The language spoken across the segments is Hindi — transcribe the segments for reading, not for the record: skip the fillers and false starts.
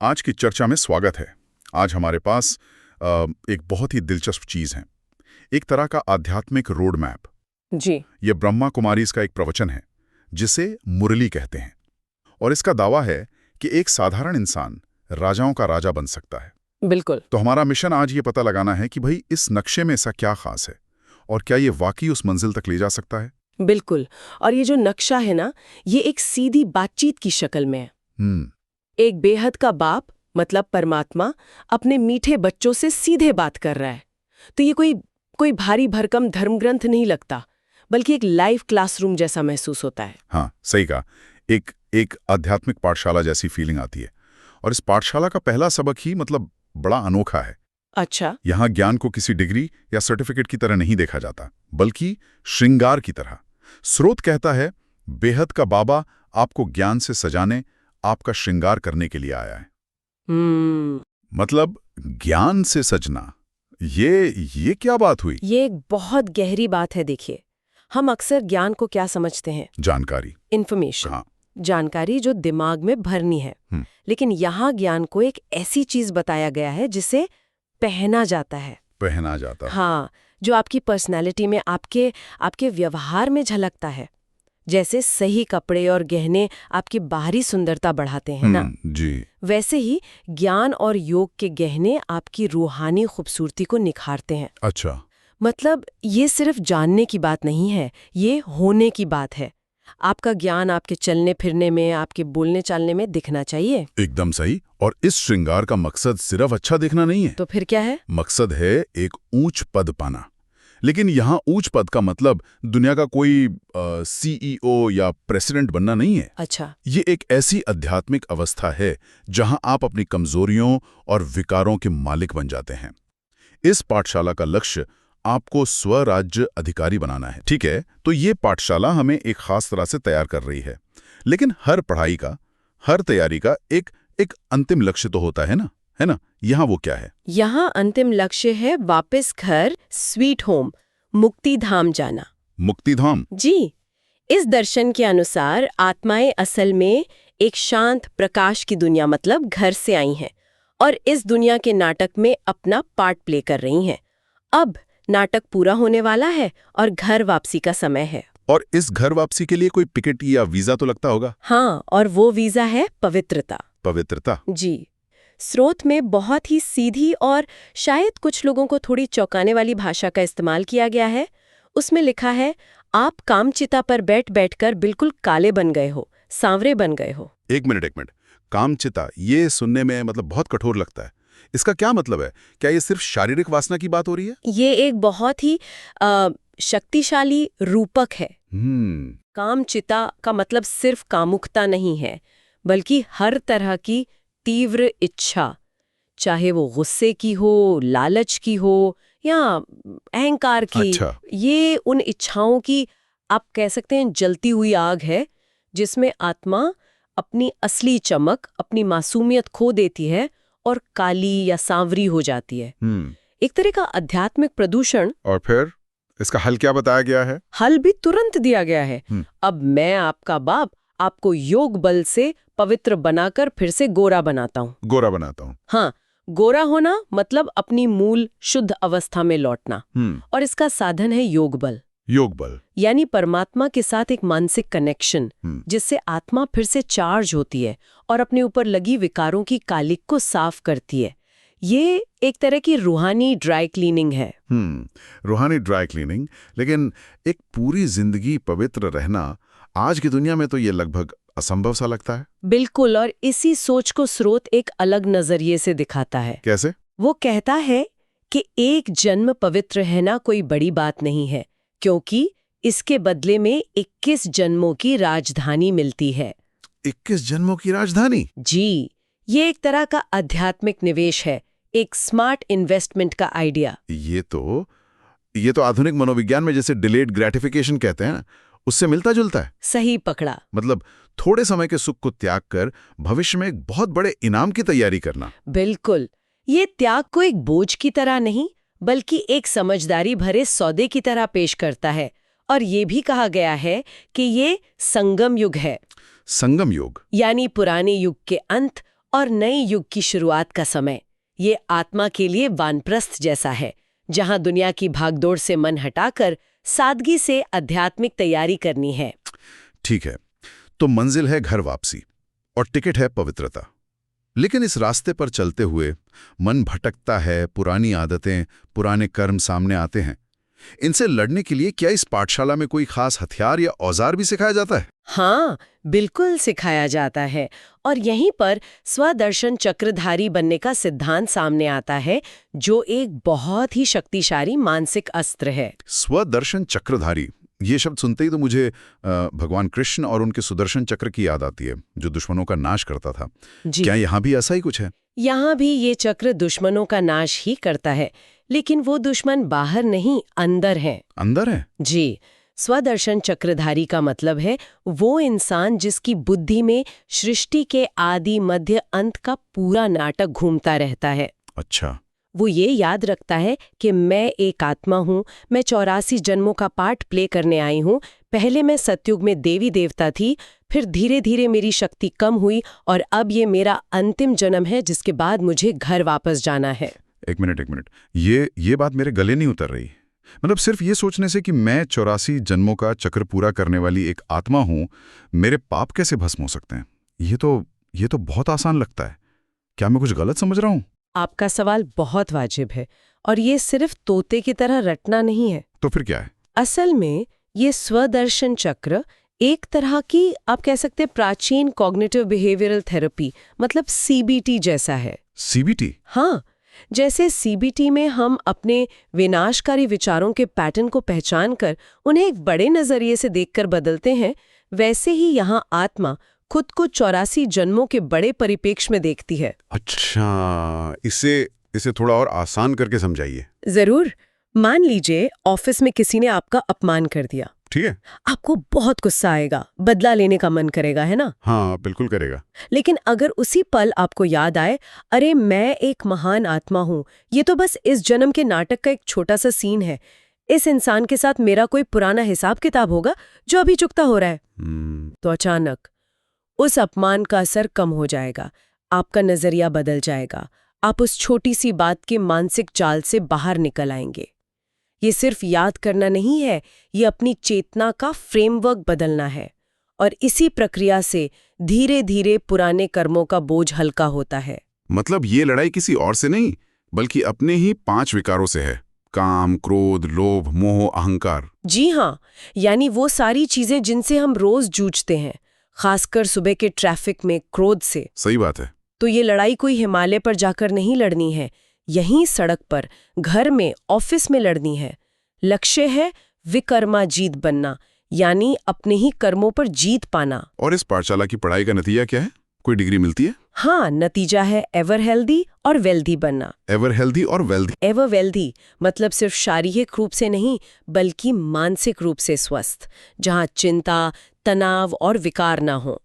आज की चर्चा में स्वागत है। आज हमारे पास एक बहुत ही दिलचस्प चीज़ है, एक तरह का आध्यात्मिक रोड मैप। जी। ये ब्रह्मा कुमारीज का एक प्रवचन है जिसे मुरली कहते हैं, और इसका दावा है कि एक साधारण इंसान राजाओं का राजा बन सकता है। बिल्कुल। तो हमारा मिशन आज ये पता लगाना है कि भाई इस नक्शे में ऐसा क्या खास है और क्या ये वाकई उस मंजिल तक ले जा सकता है। बिल्कुल। और ये जो नक्शा है ना, ये एक सीधी बातचीत की शक्ल में है। एक बेहद का बाप मतलब परमात्मा अपने मीठे बच्चों से सीधे बात कर रहा है। तो ये कोई भारी भरकम धर्मग्रंथ नहीं लगता, बल्कि एक लाइव क्लासरूम जैसा महसूस होता है। हाँ, सही कहा। एक आध्यात्मिक पाठशाला जैसी फीलिंग आती है। और इस पाठशाला का पहला सबक ही मतलब बड़ा अनोखा है। अच्छा। यहाँ ज्ञान को किसी डिग्री या सर्टिफिकेट की तरह नहीं देखा जाता, बल्कि श्रृंगार की तरह। स्रोत कहता है, बेहद का बाबा आपको ज्ञान से सजाने, आपका श्रृंगार करने के लिए आया है। मतलब ज्ञान से सजना, ये क्या बात हुई? ये एक बहुत गहरी बात है। देखिए, हम अक्सर ज्ञान को क्या समझते हैं? जानकारी, इन्फॉर्मेशन। हाँ। जानकारी जो दिमाग में भरनी है। लेकिन यहाँ ज्ञान को एक ऐसी चीज बताया गया है जिसे पहना जाता है। पहना जाता है। हाँ, जो आपकी पर्सनैलिटी में, आपके व्यवहार में झलकता है। जैसे सही कपड़े और गहने आपकी बाहरी सुंदरता बढ़ाते हैं ना, जी। वैसे ही ज्ञान और योग के गहने आपकी रूहानी खूबसूरती को निखारते हैं। अच्छा। मतलब ये सिर्फ जानने की बात नहीं है, ये होने की बात है। आपका ज्ञान आपके चलने फिरने में, आपके बोलने चालने में दिखना चाहिए। एकदम सही। और इस श्रृंगार का मकसद सिर्फ अच्छा दिखना नहीं है। तो फिर क्या है? मकसद है एक ऊंच पद पाना। लेकिन यहाँ ऊंच पद का मतलब दुनिया का कोई सीईओ या प्रेसिडेंट बनना नहीं है। अच्छा। ये एक ऐसी आध्यात्मिक अवस्था है जहां आप अपनी कमजोरियों और विकारों के मालिक बन जाते हैं। इस पाठशाला का लक्ष्य आपको स्वराज्य अधिकारी बनाना है। ठीक है, तो ये पाठशाला हमें एक खास तरह से तैयार कर रही है। लेकिन हर पढ़ाई का, हर तैयारी का एक अंतिम लक्ष्य तो होता है ना? यहाँ वो क्या है? यहाँ अंतिम लक्ष्य है वापस घर, स्वीट होम, मुक्ति धाम जाना। मुक्ति धाम? जी। इस दर्शन के अनुसार आत्माएं असल में एक शांत प्रकाश की दुनिया मतलब घर से आई हैं और इस दुनिया के नाटक में अपना पार्ट प्ले कर रही हैं। अब नाटक पूरा होने वाला है और घर वापसी का समय है। और इस घर वापसी के लिए कोई टिकट या वीजा तो लगता होगा? हाँ, और वो वीजा है पवित्रता। पवित्रता? जी। स्रोत में बहुत ही सीधी और शायद कुछ लोगों को थोड़ी चौंकाने वाली भाषा का इस्तेमाल किया गया है। उसमें लिखा है, आप कामचिता पर बैठकर बिल्कुल काले बन गए हो, सांवरे बन गए हो। एक मिनट। कामचिता, ये सुनने में मतलब बहुत कठोर लगता है। इसका क्या मतलब है? क्या ये सिर्फ शारीरिक वासना की बात हो रही है? ये एक बहुत ही शक्तिशाली रूपक है। कामचिता का मतलब सिर्फ कामुकता नहीं है, बल्कि हर तरह की तीव्र इच्छा, चाहे वो गुस्से की हो, लालच की हो या अहंकार की। अच्छा। ये उन इच्छाओं की, आप कह सकते हैं, जलती हुई आग है जिसमें आत्मा अपनी असली चमक, अपनी मासूमियत खो देती है और काली या सांवरी हो जाती है। एक तरह का आध्यात्मिक प्रदूषण। और फिर इसका हल क्या बताया गया है? हल भी तुरंत दिया गया है। अब मैं, आपका बाप, आपको योग बल से पवित्र बनाकर फिर से गोरा बनाता हूँ। हाँ, गोरा होना मतलब अपनी मूल शुद्ध अवस्था में लौटना। और इसका साधन है योग बल। योग बल यानी परमात्मा के साथ एक मानसिक कनेक्शन, जिससे आत्मा फिर से चार्ज होती है और अपने ऊपर लगी विकारों की कालिक को साफ करती है। ये एक तरह की रूहानी ड्राई क्लीनिंग है। रूहानी ड्राई क्लीनिंग। लेकिन एक पूरी जिंदगी पवित्र रहना आज की दुनिया में तो ये लगभग असंभव सा लगता है। बिल्कुल। और इसी सोच को स्रोत एक अलग नजरिए से दिखाता है। कैसे? वो कहता है कि एक जन्म पवित्र है ना कोई बड़ी बात नहीं है, क्योंकि इसके बदले में 21 जन्मों की राजधानी मिलती है। 21 जन्मों की राजधानी? जी, ये एक तरह का आध्यात्मिक निवेश है, एक स्मार्ट इन्वेस्टमेंट का आइडिया। ये तो आधुनिक मनोविज्ञान में जैसे डिलेड ग्रेटिफिकेशन कहते हैं ना, उससे मिलता जुलता है। सही पकड़ा। मतलब थोड़े समय के सुख को त्याग कर भविष्य में एक बहुत बड़े इनाम की तैयारी करना। बिल्कुल। ये त्याग को एक बोझ की तरह नहीं, बल्कि एक समझदारी भरे सौदे की तरह पेश करता है। और ये भी कहा गया है कि ये संगम युग है। संगम युग यानी पुराने युग के अंत और नए युग की शुरुआत का समय। ये आत्मा के लिए वानप्रस्थ जैसा है, जहां दुनिया की भागदौड़ से मन हटाकर सादगी से आध्यात्मिक तैयारी करनी है। ठीक है, तो मंजिल है घर वापसी और टिकट है पवित्रता। लेकिन इस रास्ते पर चलते हुए मन भटकता है, पुरानी आदतें, पुराने कर्म सामने आते हैं। इनसे लड़ने के लिए क्या इस पाठशाला में कोई खास हथियार या औजार भी सिखाया जाता है? हाँ, बिल्कुल सिखाया जाता है। और यहीं पर स्वदर्शन चक्रधारी बनने का सिद्धांत सामने आता है, जो एक बहुत ही शक्तिशाली मानसिक अस्त्र है। स्वदर्शन चक्रधारी, ये शब्द सुनते ही तो मुझे भगवान कृष्ण और उनके सुदर्शन चक्र की याद आती है, जो दुश्मनों का नाश करता था। जी, क्या यहाँ भी ऐसा ही कुछ है? यहाँ भी ये चक्र दुश्मनों का नाश ही करता है, लेकिन वो दुश्मन बाहर नहीं, अंदर है। अंदर है? जी, स्वदर्शन चक्रधारी का मतलब है वो इंसान जिसकी बुद्धि में सृष्टि के आदि मध्य अंत का पूरा नाटक घूमता रहता है। अच्छा। वो ये याद रखता है कि मैं एक आत्मा हूँ, मैं 84 जन्मों का पार्ट प्ले करने आई हूँ। पहले मैं सतयुग में देवी देवता थी, फिर धीरे धीरे मेरी शक्ति कम हुई और अब ये मेरा अंतिम जन्म है, जिसके बाद मुझे घर वापस जाना है। एक मिनट, ये बात मेरे गले नहीं उतर रही। मतलब सिर्फ ये सोचने से कि मैं 84 जन्मों का चक्र पूरा करने वाली एक आत्मा हूं, मेरे पाप कैसे भस्म हो सकते हैं? ये तो बहुत आसान लगता है। क्या मैं कुछ गलत समझ रहा हूं? आपका सवाल बहुत वाजिब है, और ये सिर्फ तोते की तरह रटना नहीं है। तो फिर क्या है? असल में ये स्वदर्शन चक्र एक तरह की, आप कह सकते हैं, प्राचीन कॉग्निटिव बिहेवियरल थेरेपी, मतलब सीबीटी जैसा है। सीबीटी? हाँ, जैसे सीबीटी में हम अपने विनाशकारी विचारों के पैटर्न को पहचानकर उन्हें एक बड़े नजरिए से देखकर बदलते हैं, वैसे ही यहाँ आत्मा खुद को 84 जन्मों के बड़े परिप्रेक्ष्य में देखती है। अच्छा, इसे थोड़ा और आसान करके समझाइए। जरूर। मान लीजिए ऑफिस में किसी ने आपका अपमान कर दिया। ठीक है। आपको बहुत गुस्सा आएगा, बदला लेने का मन करेगा, है ना? हाँ, बिल्कुल करेगा। लेकिन अगर उसी पल आपको याद आए, अरे मैं एक महान आत्मा हूं, ये तो बस इस जन्म के नाटक का एक छोटा सा सीन है, इस इंसान के साथ मेरा कोई पुराना हिसाब किताब होगा जो अभी चुकता हो रहा है, तो अचानक उस अपमान का असर कम हो जाएगा, आपका नजरिया बदल जाएगा, आप उस छोटी सी बात के मानसिक जाल से बाहर निकल आएंगे। ये सिर्फ याद करना नहीं है, ये अपनी चेतना का फ्रेमवर्क बदलना है, और इसी प्रक्रिया से धीरे धीरे पुराने कर्मों का बोझ हल्का होता है। मतलब ये लड़ाई किसी और से नहीं, बल्कि अपने ही 5 विकारों से है। काम, क्रोध, लोभ, मोह, अहंकार। जी हाँ, यानी वो सारी चीजें जिनसे हम रोज जूझते हैं, खासकर सुबह के ट्रैफिक में क्रोध से। सही बात है। तो ये लड़ाई कोई हिमालय पर जाकर नहीं लड़नी है, यहीं सड़क पर, घर में, ऑफिस में लड़नी है। लक्ष्य है विकर्मा जीत बनना, यानी अपने ही कर्मों पर जीत पाना। और इस पाठशाला की पढ़ाई का नतीजा क्या है? कोई डिग्री मिलती है? हाँ, नतीजा है एवर हेल्दी और वेल्दी बनना। एवर हेल्दी और वेल्दी? एवर वेल्दी मतलब सिर्फ शारीरिक रूप से नहीं, बल्कि मानसिक रूप से स्वस्थ, जहाँ चिंता, तनाव और विकार ना हो।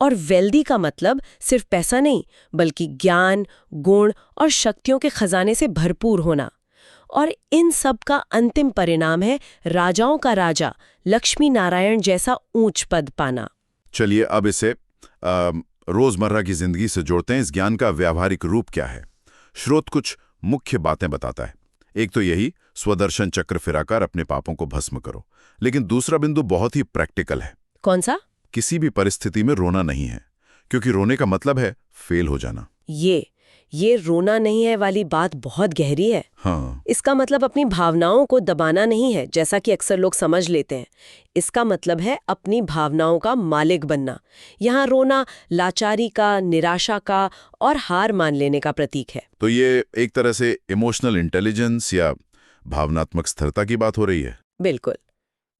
और वेल्दी का मतलब सिर्फ पैसा नहीं, बल्कि ज्ञान, गुण और शक्तियों के खजाने से भरपूर होना। और इन सब का अंतिम परिणाम है राजाओं का राजा, लक्ष्मी नारायण जैसा ऊंच पद पाना। चलिए अब इसे रोजमर्रा की जिंदगी से जोड़ते हैं। इस ज्ञान का व्यावहारिक रूप क्या है? स्रोत कुछ मुख्य बातें बताता है। एक तो यही, स्वदर्शन चक्र फिराकर अपने पापों को भस्म करो। लेकिन दूसरा बिंदु बहुत ही प्रैक्टिकल है। कौन सा? किसी भी परिस्थिति में रोना नहीं है, क्योंकि रोने का मतलब है फेल हो जाना। ये रोना नहीं है वाली बात बहुत गहरी है। हाँ। इसका मतलब अपनी भावनाओं को दबाना नहीं है, जैसा कि अक्सर लोग समझ लेते हैं। इसका मतलब है अपनी भावनाओं का मालिक बनना। यहाँ रोना लाचारी का, निराशा का और हार मान लेने का प्रतीक है। तो ये एक तरह से इमोशनल इंटेलिजेंस या भावनात्मक स्थिरता की बात हो रही है। बिल्कुल।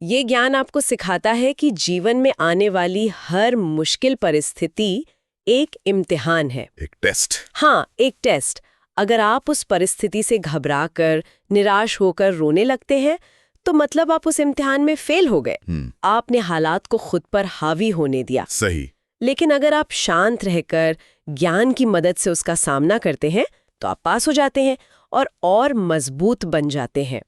ये ज्ञान आपको सिखाता है कि जीवन में आने वाली हर मुश्किल परिस्थिति एक इम्तिहान है, एक टेस्ट। हाँ, एक टेस्ट। अगर आप उस परिस्थिति से घबराकर, निराश होकर रोने लगते हैं, तो मतलब आप उस इम्तिहान में फेल हो गए। आपने हालात को खुद पर हावी होने दिया। सही। लेकिन अगर आप शांत रहकर ज्ञान की मदद से उसका सामना करते हैं, तो आप पास हो जाते हैं और मजबूत बन जाते हैं।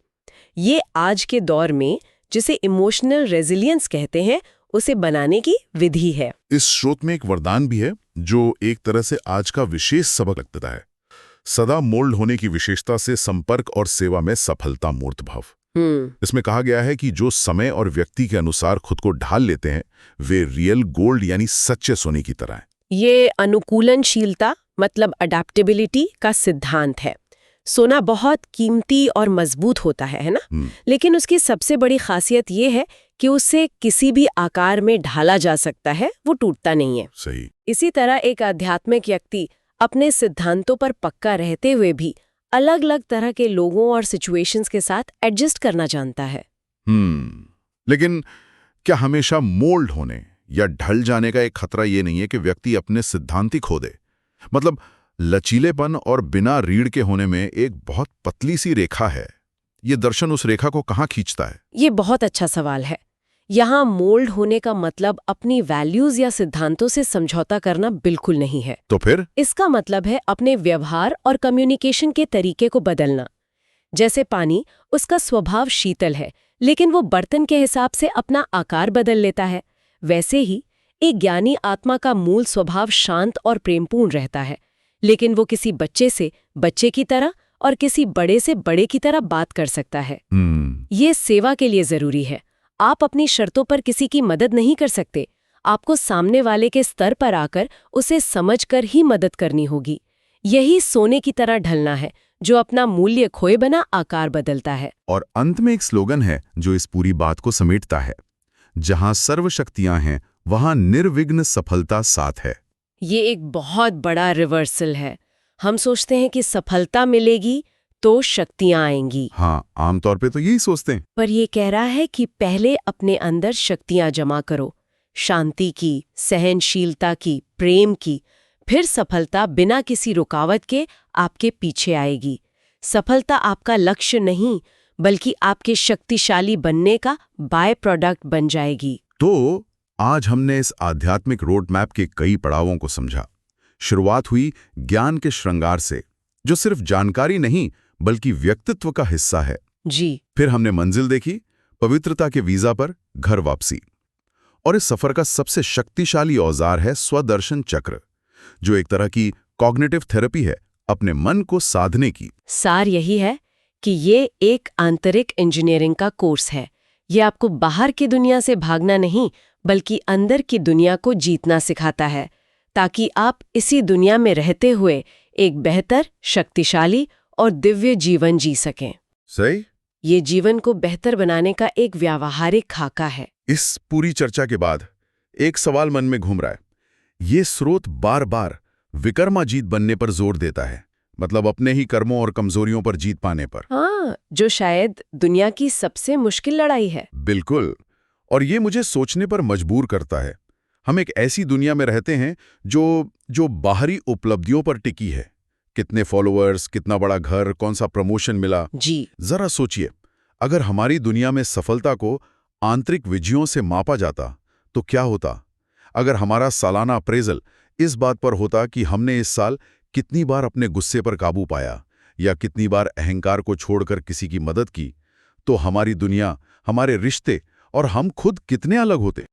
ये आज के दौर में जिसे इमोशनल रेजिलियंस कहते हैं, उसे बनाने की विधि है। इस स्रोत में एक वरदान भी है जो एक तरह से आज का विशेष सबक लगता है। सदा मोल्ड होने की विशेषता से संपर्क और सेवा में सफलता मूर्त भाव। इसमें कहा गया है कि जो समय और व्यक्ति के अनुसार खुद को ढाल लेते हैं वे रियल गोल्ड यानी सच्चे सोने की तरह हैं। ये अनुकूलनशीलता मतलब अडेप्टेबिलिटी का सिद्धांत है। सोना बहुत कीमती और मजबूत होता है ना? लेकिन उसकी सबसे बड़ी खासियत ये है कि उसे किसी भी आकार में ढाला जा सकता है, वो टूटता नहीं है। सही। इसी तरह एक आध्यात्मिक व्यक्ति अपने सिद्धांतों पर पक्का रहते हुए भी अलग अलग तरह के लोगों और सिचुएशंस के साथ एडजस्ट करना जानता है। लेकिन क्या हमेशा मोल्ड होने या ढल जाने का एक खतरा ये नहीं है कि व्यक्ति अपने सिद्धांत ही खो दे? मतलब लचीलेपन और बिना रीढ़ के होने में एक बहुत पतली सी रेखा है। ये दर्शन उस रेखा को कहाँ खींचता है? ये बहुत अच्छा सवाल है। यहाँ मोल्ड होने का मतलब अपनी वैल्यूज या सिद्धांतों से समझौता करना बिल्कुल नहीं है। तो फिर? इसका मतलब है अपने व्यवहार और कम्युनिकेशन के तरीके को बदलना। जैसे पानी, उसका स्वभाव शीतल है, लेकिन वो बर्तन के हिसाब से अपना आकार बदल लेता है। वैसे ही एक ज्ञानी आत्मा का मूल स्वभाव शांत और प्रेमपूर्ण रहता है, लेकिन वो किसी बच्चे से बच्चे की तरह और किसी बड़े से बड़े की तरह बात कर सकता है। ये सेवा के लिए जरूरी है। आप अपनी शर्तों पर किसी की मदद नहीं कर सकते। आपको सामने वाले के स्तर पर आकर उसे समझकर ही मदद करनी होगी। यही सोने की तरह ढलना है, जो अपना मूल्य खोए बिना आकार बदलता है। और अंत में एक स्लोगन है जो इस पूरी बात को समेटता है, जहां सर्वशक्तियां हैं वहां निर्विघ्न सफलता साथ है। ये एक बहुत बड़ा रिवर्सल है। हम सोचते हैं कि सफलता मिलेगी तो शक्तियां आएंगी। हाँ, आमतौर पे तो यही सोचते हैं। पर ये कह रहा है कि पहले अपने अंदर शक्तियां जमा करो, शांति की, सहनशीलता की, प्रेम की, फिर सफलता बिना किसी रुकावट के आपके पीछे आएगी। सफलता आपका लक्ष्य नहीं, बल्कि आपके शक्तिशाली बनने का बाय प्रोडक्ट बन जाएगी। तो आज हमने इस आध्यात्मिक रोड मैप के कई पड़ावों को समझा। शुरुआत हुई ज्ञान के श्रृंगार से, जो सिर्फ जानकारी नहीं बल्कि व्यक्तित्व का हिस्सा है। जी। फिर हमने मंजिल देखी, पवित्रता के वीजा पर घर वापसी। और इस सफर का सबसे शक्तिशाली औजार है स्वदर्शन चक्र, जो एक तरह की कॉग्निटिव थेरेपी है अपने मन को साधने की। सार यही है कि ये एक आंतरिक इंजीनियरिंग का कोर्स है। ये आपको बाहर की दुनिया से भागना नहीं, बल्कि अंदर की दुनिया को जीतना सिखाता है, ताकि आप इसी दुनिया में रहते हुए एक बेहतर, शक्तिशाली और दिव्य जीवन जी सकें। सही। ये जीवन को बेहतर बनाने का एक व्यावहारिक खाका है। इस पूरी चर्चा के बाद एक सवाल मन में घूम रहा है। ये स्रोत बार बार विकर्माजीत बनने पर जोर देता है, मतलब अपने ही कर्मों और कमजोरियों पर जीत पाने पर। हाँ, जो शायद दुनिया की सबसे मुश्किल लड़ाई है। बिल्कुल। और ये मुझे सोचने पर मजबूर करता है। हम एक ऐसी दुनिया में रहते हैं जो बाहरी उपलब्धियों पर टिकी है। कितने फॉलोअर्स, कितना बड़ा घर, कौन सा प्रमोशन मिला। जी। जरा सोचिए, अगर हमारी दुनिया में सफलता को आंतरिक विजयों से मापा जाता तो क्या होता? अगर हमारा सालाना अप्रेजल इस बात पर होता कि हमने इस साल कितनी बार अपने गुस्से पर काबू पाया या कितनी बार अहंकार को छोड़कर किसी की मदद की, तो हमारी दुनिया, हमारे रिश्ते और हम खुद कितने अलग होते।